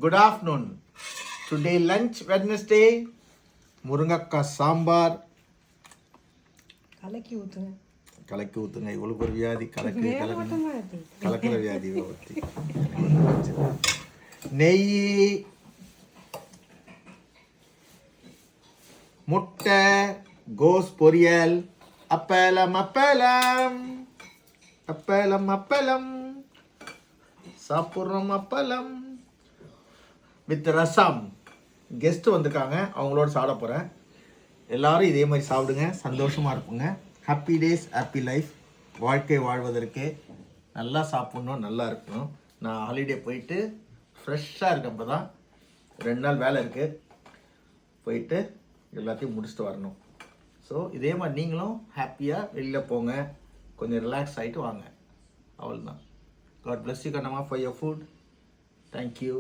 Good afternoon. Today lunch Wednesday. முருங்கக்காய் சாம்பார். கலக்கி ஊற்றுங்க. கலக்கி ஊற்றுங்க. இவ்வளோ ஒரு வியாதி கலக்கிற வியாதி ஊற்றி. நெய், முட்டை, கோஸ் பொரியல், அப்பளம் அப்பளம் அப்பளம் அப்பளம் சாப்பிட்றோம் அப்பளம் வித் ரசம். கெஸ்ட்டு வந்திருக்காங்க, அவங்களோட சாப்பிட போகிறேன். எல்லோரும் இதே மாதிரி சாப்பிடுங்க, சந்தோஷமாக இருப்போங்க. Happy days happy life. வாழ்க்கை வாழ்வதற்கு நல்லா சாப்பிட்ணும், நல்லா இருக்கணும். நான் ஹாலிடே போயிட்டு ஃப்ரெஷ்ஷாக இருக்கேன். இப்போ தான் 2 நாள் வேலை இருக்குது, போயிட்டு எல்லாத்தையும் முடிச்சுட்டு வரணும். ஸோ இதே மாதிரி நீங்களும் ஹாப்பியாக வெளியில் போங்க, கொஞ்சம் ரிலாக்ஸ் ஆகிட்டு வாங்க. அவ்வளோதான். God bless you, Kannamma, for your food. Thank you.